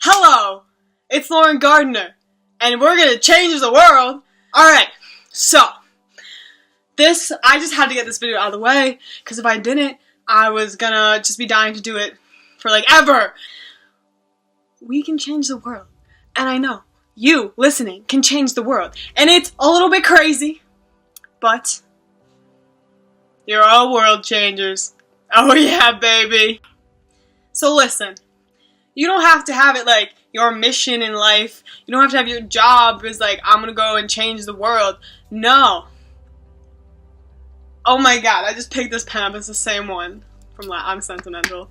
Hello, it's Lauren Gardner, and we're gonna change the world. Alright, so, I just had to get this video out of the way, because if I didn't, I was gonna just be dying to do it for ever. We can change the world, and I know, you, listening, can change the world, and it's a little bit crazy, but you're all world changers. Oh yeah, baby. So listen. You don't have to have it your mission in life. You don't have to have your job as I'm gonna go and change the world. No. Oh my god, I just picked this pen up. It's the same one from I'm Sentimental.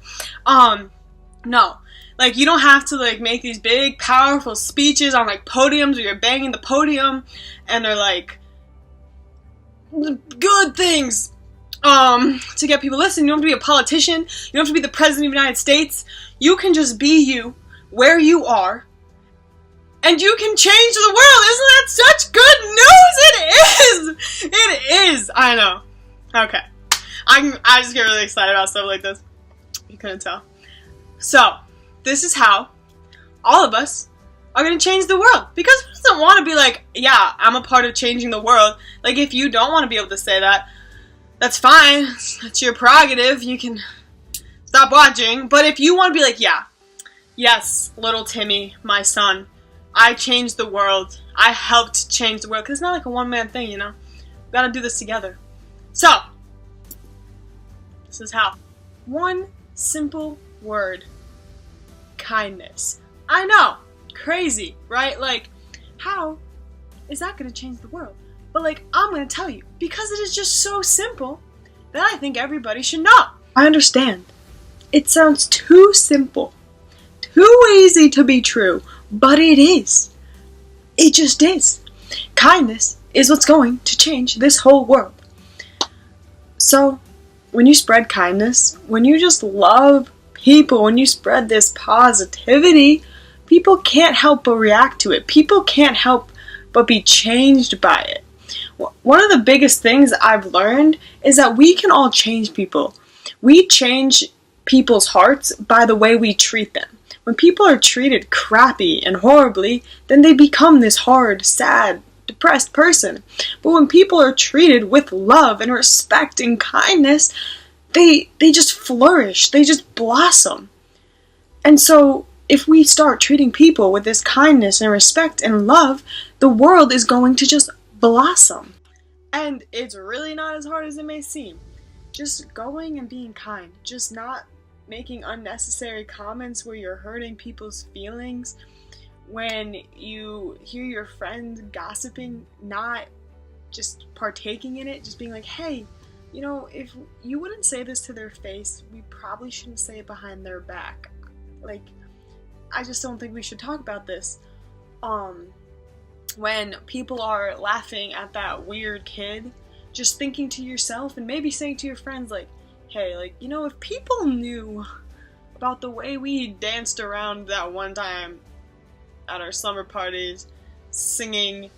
No. You don't have to make these big, powerful speeches on podiums where you're banging the podium and they're good things to get people listening. You don't have to be a politician. You don't have to be the president of the United States. You can just be you, where you are, and you can change the world. Isn't that such good news? It is! It is! I know. Okay. I just get really excited about stuff like this. You couldn't tell. So, this is how all of us are going to change the world. Because who doesn't want to be yeah, I'm a part of changing the world. If you don't want to be able to say that, that's fine. That's your prerogative. You can stop watching. But if you want to be yeah, yes, little Timmy, my son, I changed the world. I helped change the world. Because it's not a one-man thing, you know. We gotta do this together. So, this is how. One simple word. Kindness. I know. Crazy, right? How is that gonna change the world? But I'm gonna tell you. Because it is just so simple that I think everybody should know. I understand. It sounds too simple, too easy to be true, but it is. It just is. Kindness is what's going to change this whole world. So, when you spread kindness, when you just love people, when you spread this positivity, people can't help but react to it. People can't help but be changed by it. One of the biggest things I've learned is that we can all change people. We change people's hearts by the way we treat them. When people are treated crappy and horribly, then they become this hard, sad, depressed person. But when people are treated with love and respect and kindness, they just flourish. They just blossom. And so, if we start treating people with this kindness and respect and love, the world is going to just blossom. And it's really not as hard as it may seem. Just going and being kind. Just not making unnecessary comments where you're hurting people's feelings. When you hear your friends gossiping, not just partaking in it, just being hey, you know, if you wouldn't say this to their face, we probably shouldn't say it behind their back. I just don't think we should talk about this. When people are laughing at that weird kid, just thinking to yourself and maybe saying to your friends hey, you know, if people knew about the way we danced around that one time at our summer parties singing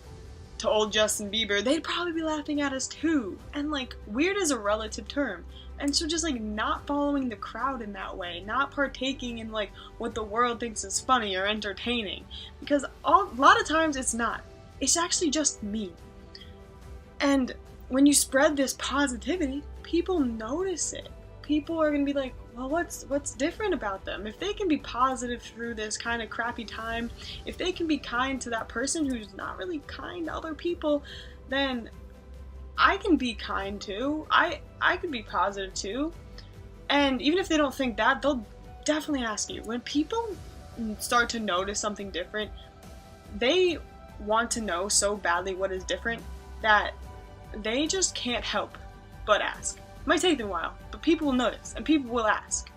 to old Justin Bieber, they'd probably be laughing at us too. And weird is a relative term. And so just not following the crowd in that way, not partaking in what the world thinks is funny or entertaining. Because a lot of times it's not. It's actually just mean. And when you spread this positivity, people notice it. People are going to be well, what's different about them? If they can be positive through this kind of crappy time, if they can be kind to that person who's not really kind to other people, then I can be kind too. I can be positive too. And even if they don't think that, they'll definitely ask you. When people start to notice something different, they want to know so badly what is different that they just can't help but ask. It might take them a while, but people will notice, and people will ask.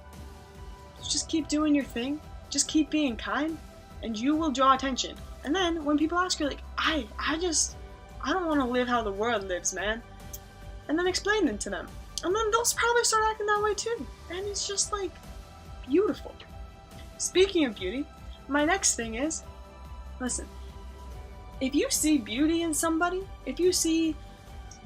So just keep doing your thing, just keep being kind, and you will draw attention. And then, when people ask you, I don't want to live how the world lives, man. And then explain it to them. And then they'll probably start acting that way too. And it's just, beautiful. Speaking of beauty, my next thing is, listen, if you see beauty in somebody, if you see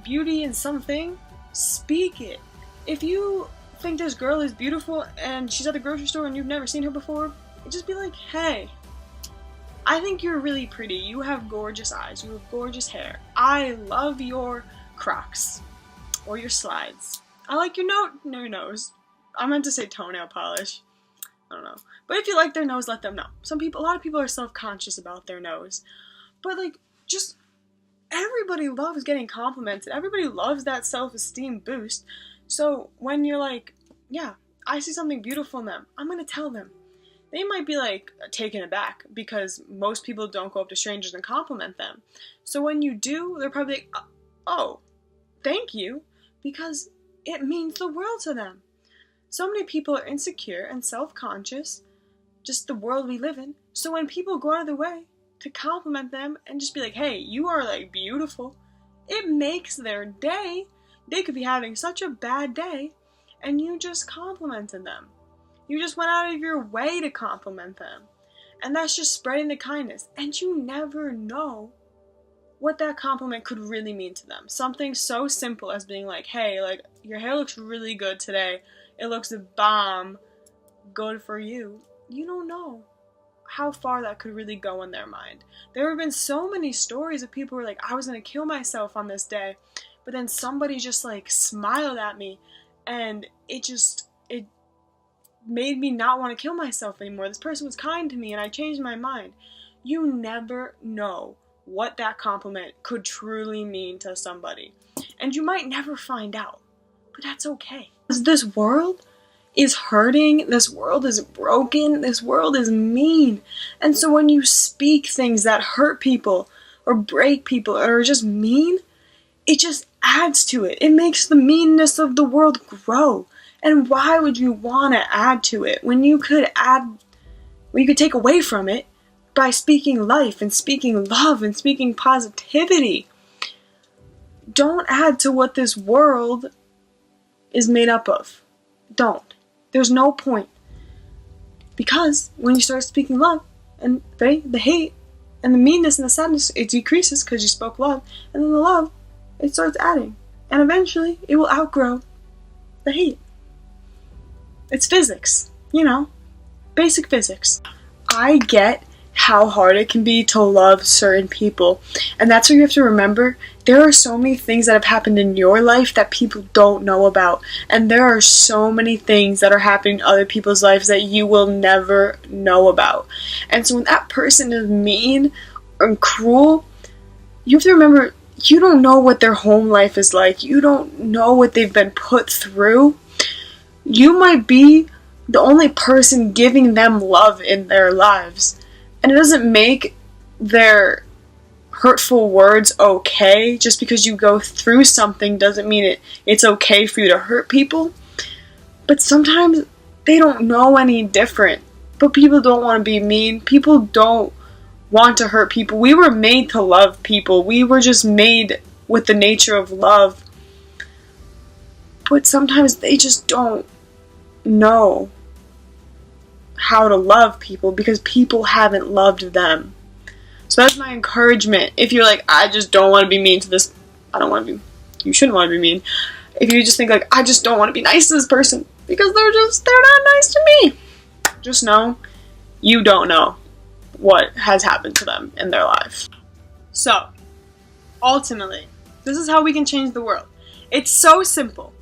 beauty in something, speak it. If you think this girl is beautiful and she's at the grocery store and you've never seen her before, just be hey, I think you're really pretty. You have gorgeous eyes. You have gorgeous hair. I love your Crocs. Or your slides. I like your nose. I meant to say toenail polish. I don't know. But if you like their nose, let them know. A lot of people are self-conscious about their nose. But like, just everybody loves getting complimented. Everybody loves that self-esteem boost. So when you're like, yeah, I see something beautiful in them, I'm gonna tell them. They might be like taken aback because most people don't go up to strangers and compliment them. So when you do, they're probably like, oh, thank you, because it means the world to them. So many people are insecure and self-conscious, just the world we live in. So when people go out of their way to compliment them and just be like, hey, you are like beautiful, it makes their day. They could be having such a bad day and you just complimented them. You just went out of your way to compliment them. And that's just spreading the kindness. And you never know what that compliment could really mean to them. Something so simple as being like, hey, like, your hair looks really good today. It looks a bomb. Good for you. You don't know how far that could really go in their mind. There have been so many stories of people who were like, I was going to kill myself on this day. But then somebody just like smiled at me and it made me not want to kill myself anymore. This person was kind to me and I changed my mind. You never know what that compliment could truly mean to somebody. And you might never find out, but that's okay. This world is hurting, this world is broken, this world is mean. And so when you speak things that hurt people or break people or are just mean, it just adds to it. It makes the meanness of the world grow. And why would you want to add to it when you could take away from it by speaking life and speaking love and speaking positivity? Don't add to what this world is made up of. Don't. There's no point. Because when you start speaking love and the hate and the meanness and the sadness, it decreases because you spoke love. And then the love, it starts adding. And eventually it will outgrow the hate. It's physics, basic physics. I get how hard it can be to love certain people. And that's what you have to remember. There are so many things that have happened in your life that people don't know about. And there are so many things that are happening in other people's lives that you will never know about. And so when that person is mean and cruel, you have to remember, you don't know what their home life is like. You don't know what they've been put through. You might be the only person giving them love in their lives. And it doesn't make their hurtful words okay. Just because you go through something doesn't mean it's okay for you to hurt people. But sometimes they don't know any different. But people don't want to be mean. People don't want to hurt people. We were made to love people. We were just made with the nature of love. But sometimes they just don't know how to love people because people haven't loved them. So that's my encouragement. If you're like, I just don't want to be mean to this, you shouldn't want to be mean. If you just think like, I just don't want to be nice to this person because they're not nice to me, just know you don't know what has happened to them in their life. So, ultimately, this is how we can change the world. It's so simple.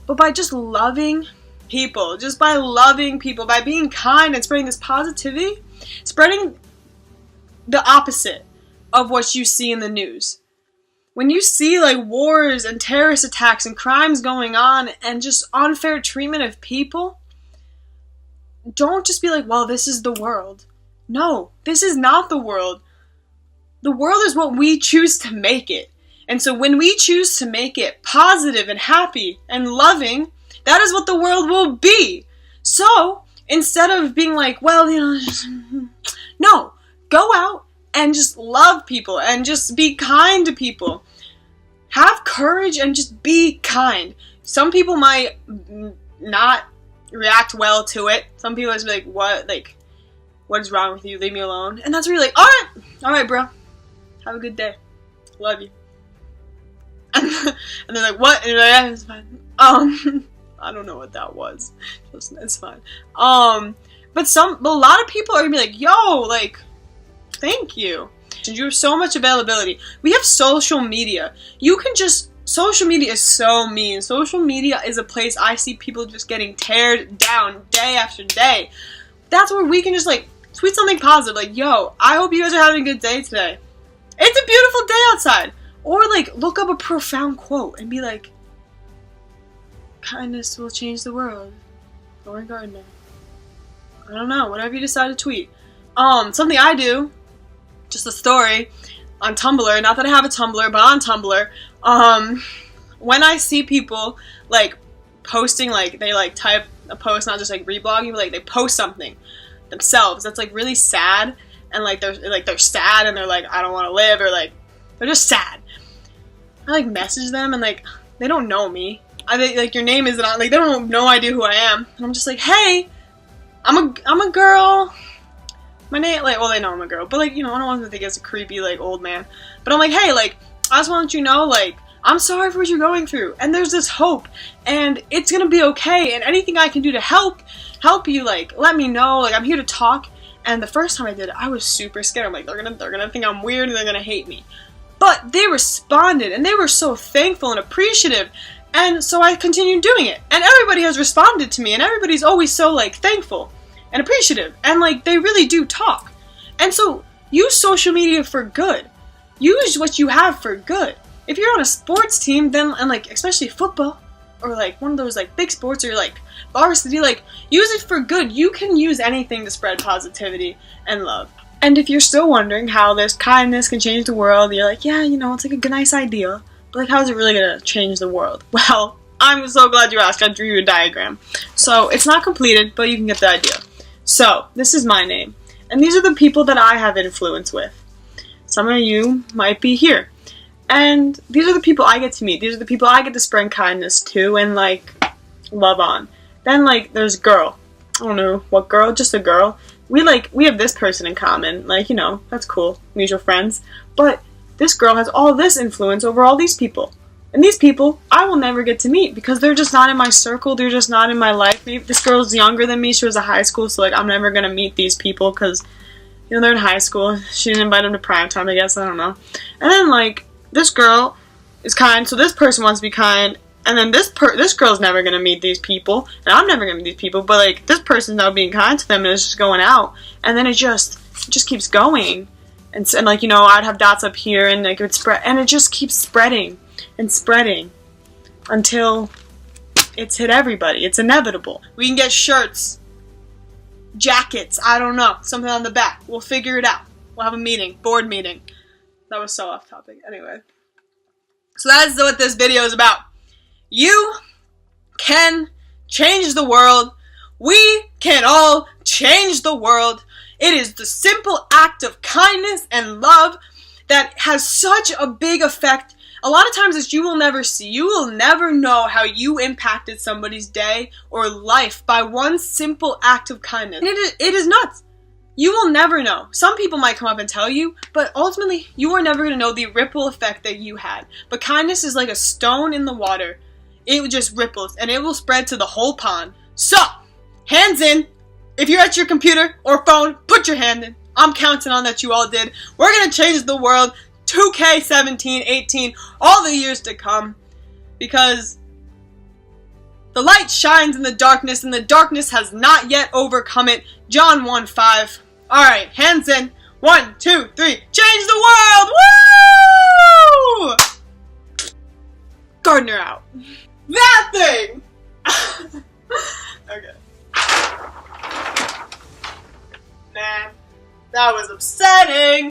But by just loving people, by being kind and spreading this positivity, spreading the opposite of what you see in the news. When you see like wars and terrorist attacks and crimes going on and just unfair treatment of people, don't just be like, well, this is the world. No, this is not the world. The world is what we choose to make it. And so when we choose to make it positive and happy and loving, that is what the world will be. So instead of being like, well, no, go out and just love people and just be kind to people. Have courage and just be kind. Some people might not react well to it. Some people just be like, what is wrong with you? Leave me alone. And that's where you're like, all right, bro. Have a good day. Love you. And they're like, what? And you're like, yeah, it's fine. I don't know what that was. It's fine. But a lot of people are gonna be like, yo, like, Thank you. And you have so much availability. We have social media. Social media is so mean. Social media is a place I see people just getting teared down day after day. That's where we can just like tweet something positive, like, yo, I hope you guys are having a good day today. It's a beautiful day outside. Or like look up a profound quote and be like, kindness will change the world. Lauren Gardner. I don't know, whatever you decide to tweet. Something I do, just a story, on Tumblr, not that I have a Tumblr, but on Tumblr, when I see people, like, posting, like, they, like, type a post, not just, like, reblogging, but, like, they post something themselves that's, like, really sad, and, like, they're sad, and they're like, I don't want to live, or, like, they're just sad. I, like, message them, and, like, they don't know me. Like, your name isn't on, like, they don't have no idea who I am, and I'm just like, hey, I'm a girl. My name, like, well, they know I'm a girl, but, like, you know, I don't want them to think it's a creepy, like, old man. But I'm like, hey, like, I just want you to know, like, I'm sorry for what you're going through, and there's this hope, and it's gonna be okay, and anything I can do to help you, like, let me know, like, I'm here to talk. And the first time I did it, I was super scared. I'm like, they're gonna think I'm weird, and they're gonna hate me. But they responded, and they were so thankful and appreciative, and so I continued doing it. And everybody has responded to me, and everybody's always so, like, thankful and appreciative, and, like, they really do talk. And so, use social media for good. Use what you have for good. If you're on a sports team, then, and, like, especially football, or, like, one of those, like, big sports, or, like, varsity, like, use it for good. You can use anything to spread positivity and love. And if you're still wondering how this kindness can change the world, you're like, yeah, you know, it's, like, a good, nice idea, but, like, how is it really gonna change the world? Well, I'm so glad you asked. I drew you a diagram. So, it's not completed, but you can get the idea. So, this is my name, and these are the people that I have influence with. Some of you might be here, and these are the people I get to meet. These are the people I get to spread kindness to and, like, love on. Then, like, there's girl. I don't know what girl, just a girl. We have this person in common, like, you know, that's cool, mutual friends, but this girl has all this influence over all these people. And these people, I will never get to meet because they're just not in my circle. They're just not in my life. Maybe this girl's younger than me. She was in high school, so, like, I'm never going to meet these people because, you know, they're in high school. She didn't invite them to prime time, I guess. I don't know. And then, like, this girl is kind, so this person wants to be kind. And then this girl's never going to meet these people. And I'm never going to meet these people. But, like, this person's now being kind to them and it's just going out. And then it just keeps going. And like, you know, I'd have dots up here and, like, it would spread. And it just keeps spreading and spreading until it's hit everybody. It's inevitable. We can get shirts, jackets, I don't know, something on the back. We'll figure it out. We'll have a meeting, board meeting. That was so off topic. Anyway. So that's what this video is about. You can change the world. We can all change the world. It is the simple act of kindness and love that has such a big effect. A lot of times that you will never see. You will never know how you impacted somebody's day or life by one simple act of kindness. And it is nuts. You will never know. Some people might come up and tell you, but ultimately, you are never going to know the ripple effect that you had. But kindness is like a stone in the water. It just ripples, and it will spread to the whole pond. So, hands in. If you're at your computer or phone, put your hand in. I'm counting on that you all did. We're going to change the world. 2K, 17, 18, all the years to come. Because the light shines in the darkness, and the darkness has not yet overcome it. John 1:5. Alright, hands in. 1, 2, 3. Change the world! Woo! Gardner out. That thing! Okay. Man, that was upsetting.